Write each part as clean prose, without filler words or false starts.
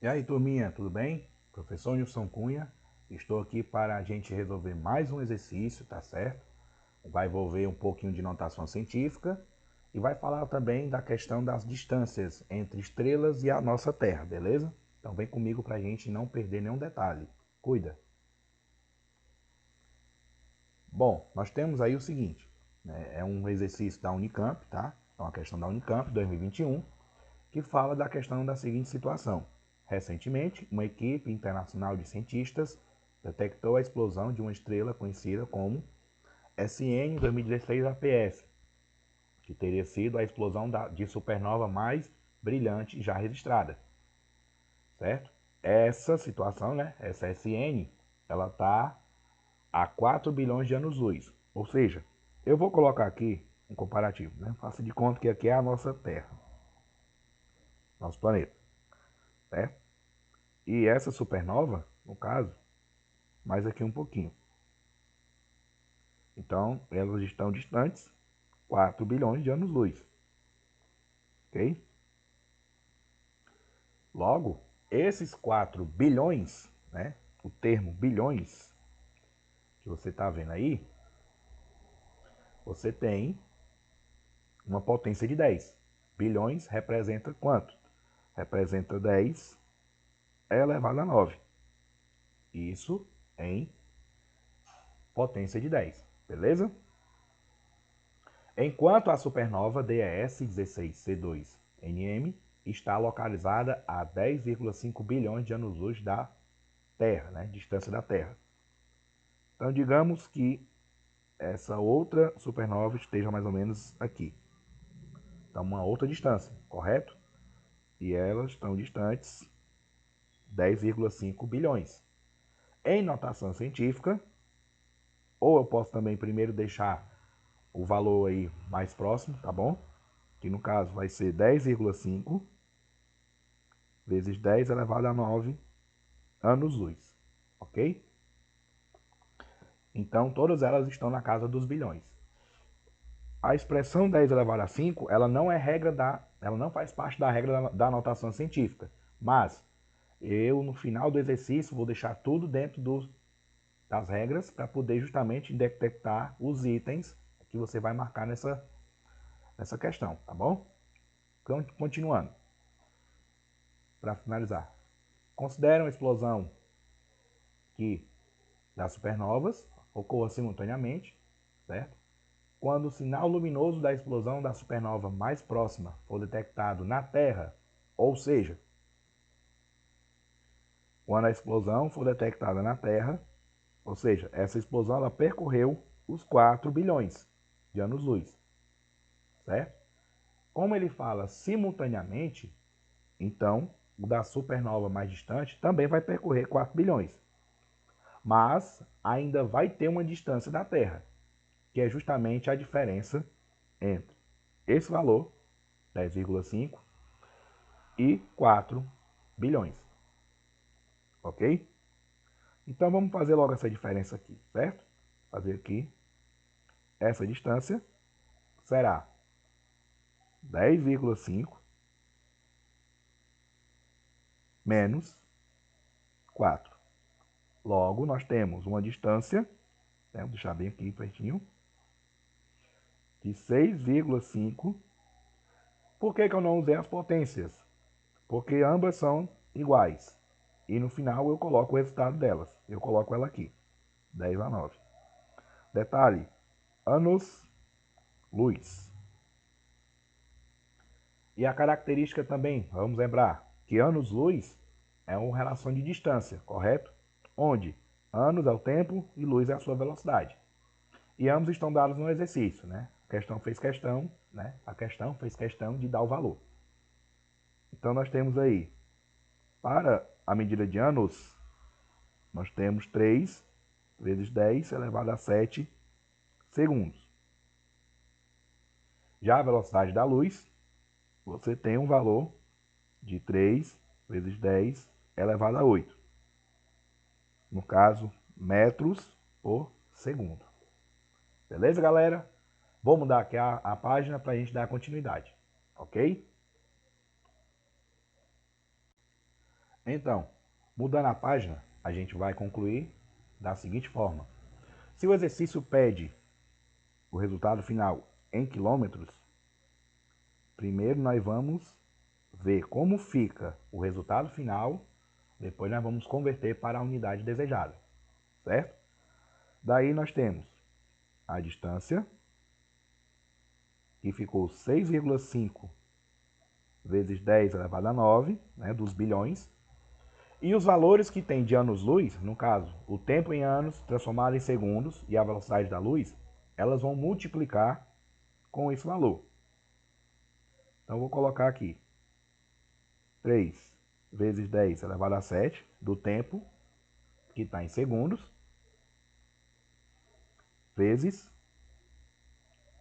E aí, turminha, tudo bem? Professor Nilson Cunha, estou aqui para a gente resolver mais um exercício, tá certo? Vai envolver um pouquinho de notação científica e vai falar também da questão das distâncias entre estrelas e a nossa Terra, beleza? Então vem comigo para a gente não perder nenhum detalhe. Cuida! Bom, nós temos aí o seguinte, né? É um exercício da Unicamp, tá? É uma questão da Unicamp 2021, que fala da questão da seguinte situação. Recentemente, uma equipe internacional de cientistas detectou a explosão de uma estrela conhecida como SN 2016 APS, que teria sido a explosão de supernova mais brilhante já registrada, certo? Essa situação, né, essa SN, ela está a 4 bilhões de anos-luz. Ou seja, eu vou colocar aqui um comparativo, né? Faça de conta que aqui é a nossa Terra, nosso planeta, certo? E essa supernova, no caso, mais aqui um pouquinho. Então, elas estão distantes 4 bilhões de anos-luz. Ok? Logo, esses 4 bilhões, né, o termo bilhões, que você está vendo aí, você tem uma potência de 10. Bilhões representa quanto? Representa 10 elevado a 9. Isso em potência de 10. Beleza? Enquanto a supernova DES 16C2-NM está localizada a 10,5 bilhões de anos-luz da Terra, né? Distância da Terra. Então, digamos que essa outra supernova esteja mais ou menos aqui. Então, uma outra distância, correto? E elas estão distantes 10,5 bilhões. Em notação científica, ou eu posso também primeiro deixar o valor aí mais próximo, tá bom? Que no caso vai ser 10,5 vezes 10 elevado a 9 anos-luz, ok? Então, todas elas estão na casa dos bilhões. A expressão 10 elevado a 5, ela não é regra ela não faz parte da regra da notação científica, mas eu, no final do exercício, vou deixar tudo dentro das regras para poder justamente detectar os itens que você vai marcar nessa questão, tá bom? Então, continuando, para finalizar. Considere uma explosão que das supernovas ocorra simultaneamente, certo? Quando o sinal luminoso da explosão da supernova mais próxima for detectado na Terra, ou seja, quando a explosão for detectada na Terra, ou seja, essa explosão ela percorreu os 4 bilhões de anos-luz, certo? Como ele fala simultaneamente, então o da supernova mais distante também vai percorrer 4 bilhões, mas ainda vai ter uma distância da Terra, que é justamente a diferença entre esse valor, 10,5, e 4 bilhões. Ok? Então vamos fazer logo essa diferença aqui, certo? Fazer aqui, essa distância será 10,5 menos 4. Logo, nós temos uma distância, né, vou deixar bem aqui pertinho, de 6,5. Por que eu não usei as potências? Porque ambas são iguais. E no final eu coloco o resultado delas. Eu coloco ela aqui, 10 a 9. Detalhe, anos-luz. E a característica também, vamos lembrar, que anos-luz é uma relação de distância, correto? Onde anos é o tempo e luz é a sua velocidade. E ambos estão dados no exercício, né? A questão fez questão, né? A questão fez questão de dar o valor. Então nós temos aí, para a medida de anos, nós temos 3 vezes 10 elevado a 7 segundos. Já a velocidade da luz, você tem um valor de 3 vezes 10 elevado a 8. No caso, metros por segundo. Beleza, galera? Vou mudar aqui a página para a gente dar continuidade, ok? Então, mudando a página, a gente vai concluir da seguinte forma. Se o exercício pede o resultado final em quilômetros, primeiro nós vamos ver como fica o resultado final, depois nós vamos converter para a unidade desejada, certo? Daí nós temos a distância, que ficou 6,5 vezes 10 elevado a 9, né, dos bilhões, e os valores que tem de anos-luz, no caso, o tempo em anos transformado em segundos e a velocidade da luz, elas vão multiplicar com esse valor. Então, eu vou colocar aqui 3 vezes 10 elevado a 7 do tempo, que está em segundos, vezes,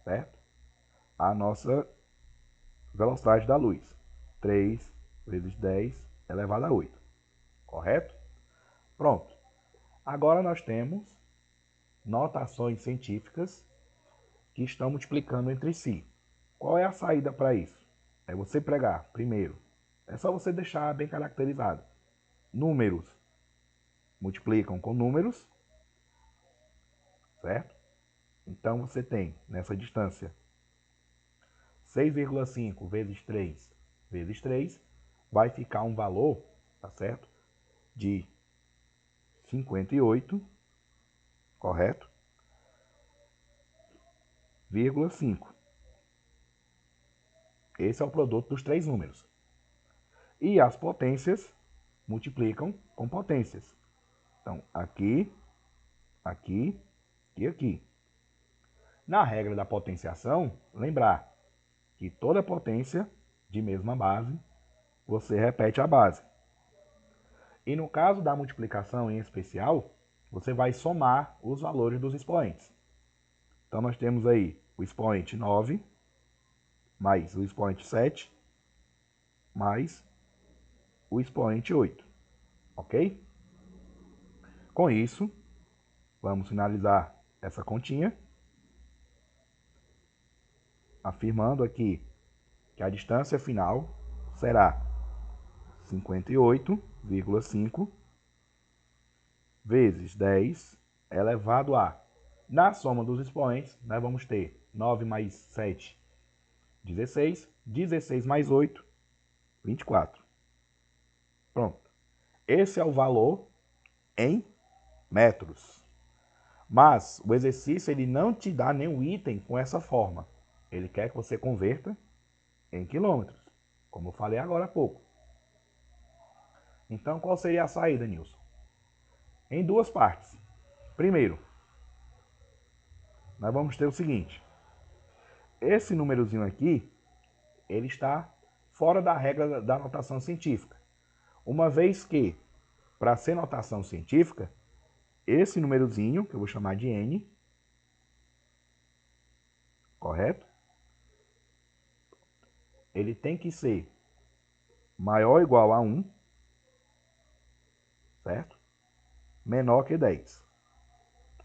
certo? A nossa velocidade da luz. 3 vezes 10 elevado a 8. Correto? Pronto. Agora nós temos notações científicas que estão multiplicando entre si. Qual é a saída para isso? É você pregar, primeiro, é só você deixar bem caracterizado. Números multiplicam com números, certo? Então você tem nessa distância 6,5 vezes 3 vezes 3 vai ficar um valor, tá certo? De 58, correto? 0,5. Esse é o produto dos três números. E as potências multiplicam com potências. Então, aqui, aqui e aqui. Na regra da potenciação, lembrar que toda potência de mesma base, você repete a base. E no caso da multiplicação em especial, você vai somar os valores dos expoentes. Então, nós temos aí o expoente 9, mais o expoente 7, mais o expoente 8. Ok? Com isso, vamos finalizar essa continha, afirmando aqui que a distância final será 58,5 vezes 10 elevado a... Na soma dos expoentes, nós vamos ter 9 mais 7, 16. 16 mais 8, 24. Pronto. Esse é o valor em metros. Mas o exercício ele não te dá nenhum item com essa forma. Ele quer que você converta em quilômetros, como eu falei agora há pouco. Então, qual seria a saída, Nilson? Em duas partes. Primeiro, nós vamos ter o seguinte. Esse númerozinho aqui, ele está fora da regra da notação científica. Uma vez que, para ser notação científica, esse númerozinho, que eu vou chamar de N, correto? Ele tem que ser maior ou igual a 1, certo? Menor que 10.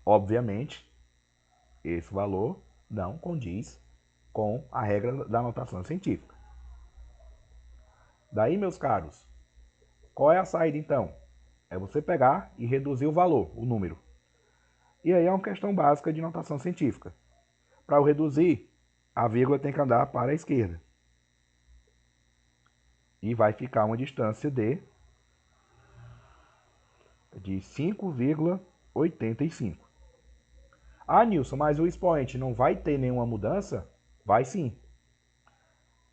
Obviamente, esse valor não condiz com a regra da notação científica. Daí, meus caros, qual é a saída então? É você pegar e reduzir o valor, o número. E aí é uma questão básica de notação científica. Para eu reduzir, a vírgula tem que andar para a esquerda. E vai ficar uma distância de 5,85. Ah, Nilson, mas o expoente não vai ter nenhuma mudança? Vai sim.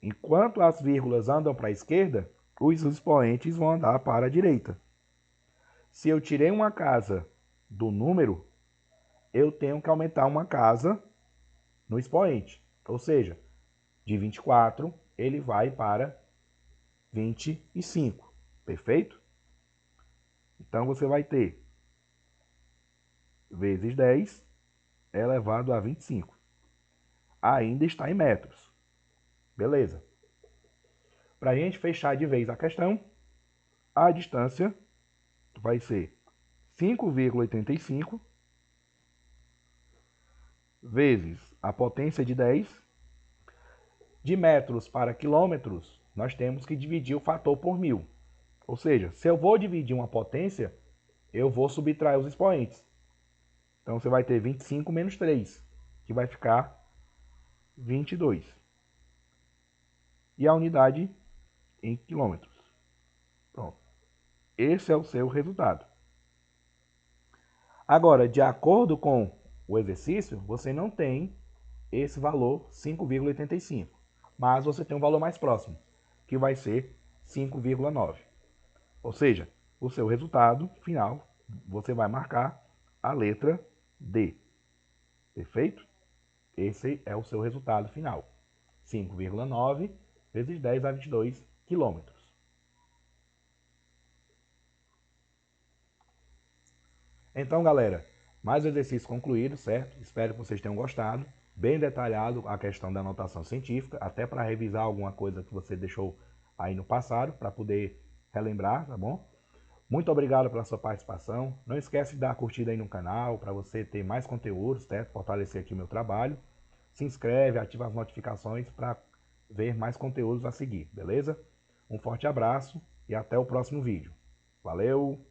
Enquanto as vírgulas andam para a esquerda, os expoentes vão andar para a direita. Se eu tirei uma casa do número, eu tenho que aumentar uma casa no expoente. Ou seja, de 24, ele vai para 25. Perfeito? Então, você vai ter vezes 10 elevado a 25. Ainda está em metros. Beleza. Para a gente fechar de vez a questão, a distância vai ser 5,85 vezes a potência de 10. De metros para quilômetros, nós temos que dividir o fator por 1000. Ou seja, se eu vou dividir uma potência, eu vou subtrair os expoentes. Então você vai ter 25 menos 3, que vai ficar 22. E a unidade em quilômetros. Pronto. Esse é o seu resultado. Agora, de acordo com o exercício, você não tem esse valor 5,85, mas você tem um valor mais próximo, que vai ser 5,9. Ou seja, o seu resultado final, você vai marcar a letra D. Perfeito? Esse é o seu resultado final. 5,9 vezes 10 a 22 quilômetros. Então, galera, mais um exercício concluído, certo? Espero que vocês tenham gostado. Bem detalhado a questão da notação científica, até para revisar alguma coisa que você deixou aí no passado, para poder relembrar, tá bom? Muito obrigado pela sua participação. Não esquece de dar a curtida aí no canal, para você ter mais conteúdos, certo? Fortalecer aqui o meu trabalho. Se inscreve, ativa as notificações para ver mais conteúdos a seguir, beleza? Um forte abraço e até o próximo vídeo. Valeu!